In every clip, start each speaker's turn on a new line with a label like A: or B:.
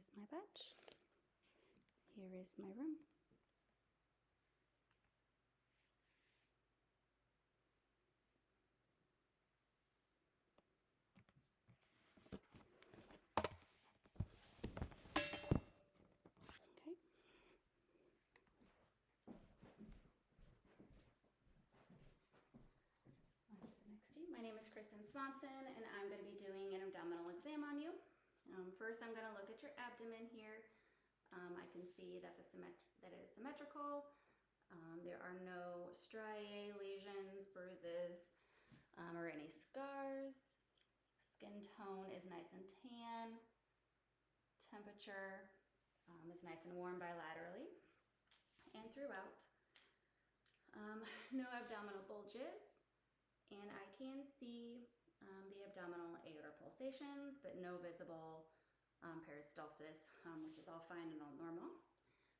A: is my bench. Here is my room. Okay. My name is Kristen Swanson, and I'm going to be doing an abdominal exam on you. First, I'm going to look at your abdomen here. I can see that it is symmetrical. There are no striae, lesions, bruises, or any scars. Skin tone is nice and tan. Temperature is nice and warm bilaterally and throughout. No abdominal bulges, and I can see the abdominal aortic pulsations, but no visible peristalsis, which is all fine and all normal.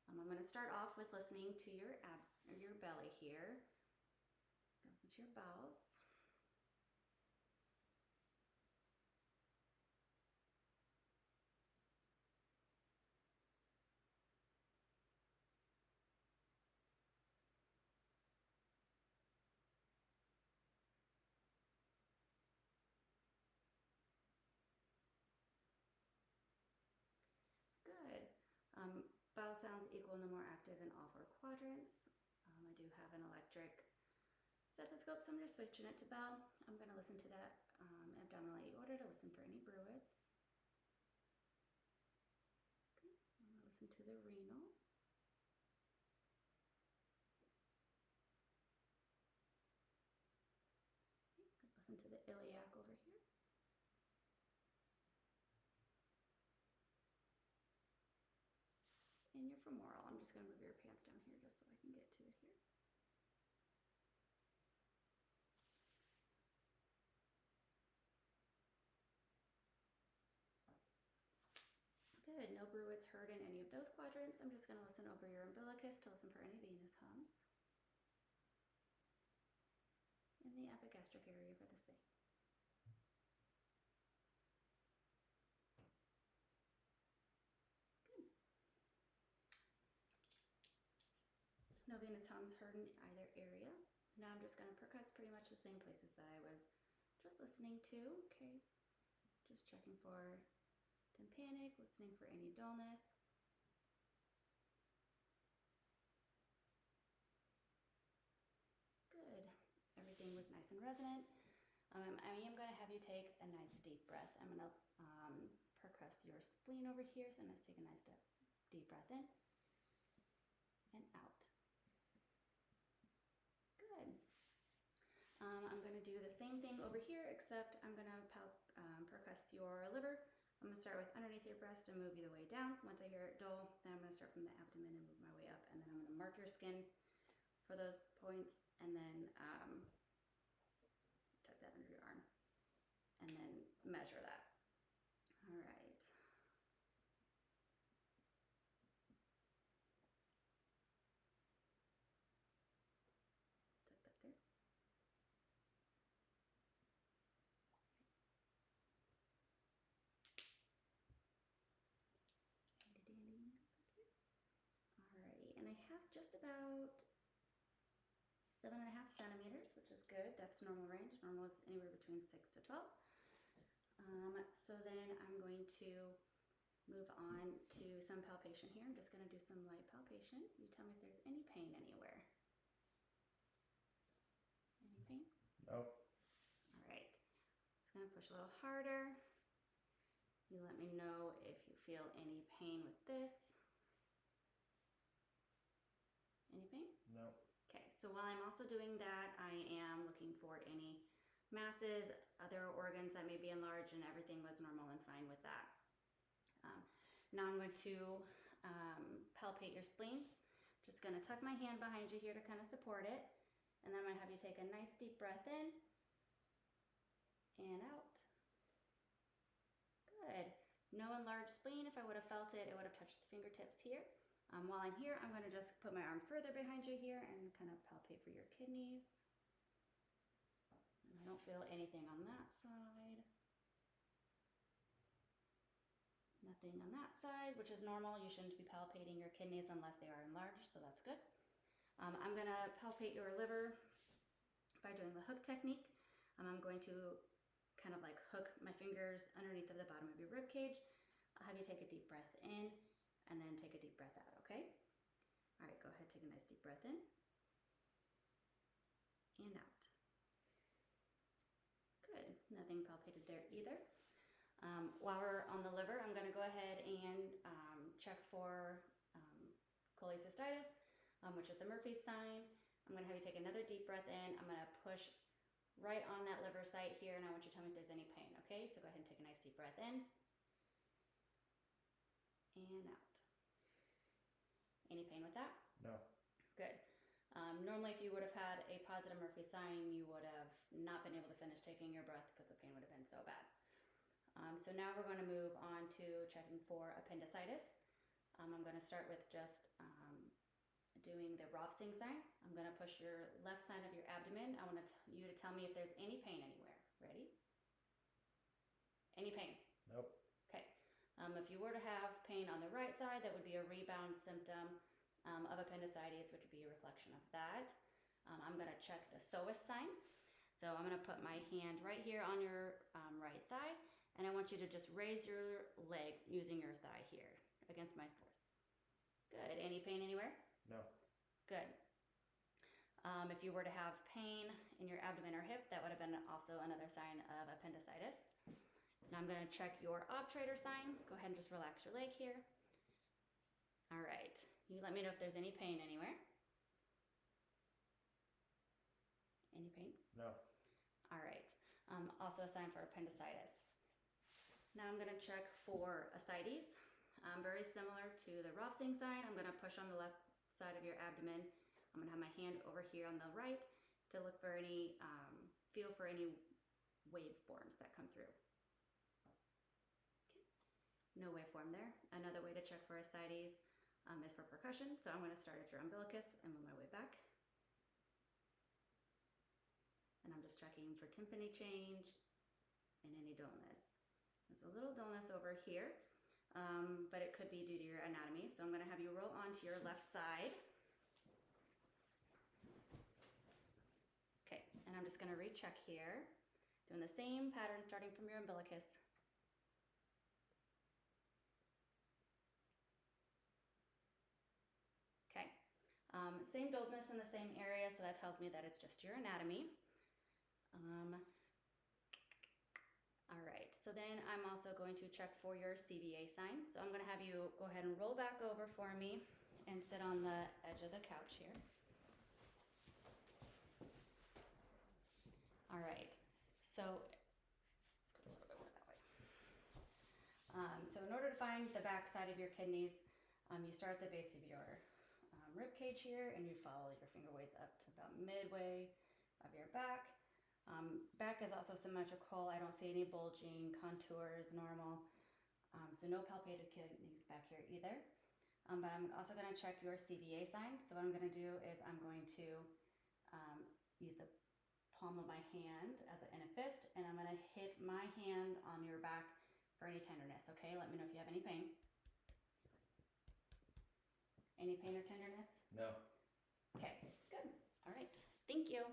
A: I'm going to start off with listening to your belly here. Goes into your bowels. Good. Bowel sounds equal and more active in all 4 quadrants. I do have an electric stethoscope, so I'm just switching it to bell. I'm going to listen to that abdominal aorta to listen for any bruits. Okay. I'm going to listen to the renal. Okay. Listen to the iliac over here. And your femoral. I'm just going to move your pants down here just so I can get to it here. Good. No bruits heard in any of those quadrants. I'm just going to listen over your umbilicus to listen for any venous hums. In the epigastric area for the same. No venous hums heard in either area. Now I'm just going to percuss pretty much the same places that I was just listening to. Okay, just checking for tympanic, listening for any dullness. Good. Everything was nice and resonant. I am going to have you take a nice deep breath. I'm going to percuss your spleen over here, so I'm going to take a nice deep breath in and out. Good. I'm going to do the same thing over here, except I'm going to percuss your liver. I'm going to start with underneath your breast and move you the way down. Once I hear it dull, then I'm going to start from the abdomen and move my way up, and then I'm going to mark your skin for those points, and then tuck that under your arm, and then measure that. All right. Tuck that there. Alrighty, and I have just about 7.5 centimeters, which is good. That's normal range. Normal is anywhere between 6 to 12. So then I'm going to move on to some palpation here. I'm just going to do some light palpation. You tell me if there's any pain anywhere. Any pain?
B: Nope.
A: All right. Just going to push a little harder. You let me know if you feel any pain with this. Any pain?
B: No.
A: Okay, so while I'm also doing that, I am looking for any masses, other organs that may be enlarged, and everything was normal and fine with that. Now I'm going to palpate your spleen. Just going to tuck my hand behind you here to kind of support it, and then I'm going to have you take a nice deep breath in and out. Good. No enlarged spleen. If I would have felt it, it would have touched the fingertips here. While I'm here, I'm going to just put my arm further behind you here and kind of palpate for your kidneys. And I don't feel anything on that side. Nothing on that side, which is normal. You shouldn't be palpating your kidneys unless they are enlarged, so that's good. I'm gonna palpate your liver by doing the hook technique. I'm going to kind of like hook my fingers underneath of the bottom of your rib cage. I'll have you take a deep breath in and then take a deep breath out, okay? All right, go ahead, take a nice deep breath in and out. Good, nothing palpated there either. While we're on the liver, I'm gonna go ahead and check for cholecystitis, which is the Murphy's sign. I'm gonna have you take another deep breath in. I'm gonna push right on that liver site here, and I want you to tell me if there's any pain, okay? So go ahead and take a nice deep breath in and out. Any pain with that?
B: No.
A: Good. Normally, if you would have had a positive Murphy sign, you would have not been able to finish taking your breath because the pain would have been so bad. So now we're going to move on to checking for appendicitis. I'm going to start with just doing the Rothsing sign. I'm going to push your left side of your abdomen. I want you to tell me if there's any pain anywhere. Ready? Any pain?
B: Nope.
A: Okay. If you were to have pain on the right side, that would be a rebound symptom of appendicitis, which would be a reflection of that. I'm going to check the psoas sign. So I'm going to put my hand right here on your right thigh, and I want you to just raise your leg using your thigh here against my force. Good. Any pain anywhere?
B: No.
A: Good. If you were to have pain in your abdomen or hip, that would have been also another sign of appendicitis. Now I'm going to check your obturator sign. Go ahead and just relax your leg here. All right. You let me know if there's any pain anywhere. Any pain?
B: No.
A: All right. Also a sign for appendicitis. Now I'm going to check for ascites. Very similar to the Rothsing sign. I'm going to push on the left side of your abdomen. I'm going to have my hand over here on the right to look for any, feel for any waveforms that come through. Okay. No waveform there. Another way to check for ascites is for percussion. So I'm going to start at your umbilicus and move my way back. And I'm just checking for tympany change and any dullness. There's a little dullness over here, but it could be due to your anatomy. So I'm going to have you roll onto your left side. Okay, and I'm just going to recheck here, doing the same pattern starting from your umbilicus. Okay, same dullness in the same area, so that tells me that it's just your anatomy. All right, so then I'm also going to check for your CVA sign. So I'm going to have you go ahead and roll back over for me and sit on the edge of the couch here. All right, so let's go a little bit more that way. So in order to find the back side of your kidneys, you start at the base of your rib cage here, and you follow your finger waves up to about midway of your back. Back is also symmetrical. I don't see any bulging, contour is normal. So no palpated kidneys back here either. But I'm also going to check your CVA sign. So what I'm going to do is I'm going to use the palm of my hand in a fist, and I'm going to hit my hand on your back for any tenderness, okay? Let me know if you have any pain. Any pain or tenderness?
B: No.
A: Okay, good. All right. Thank you.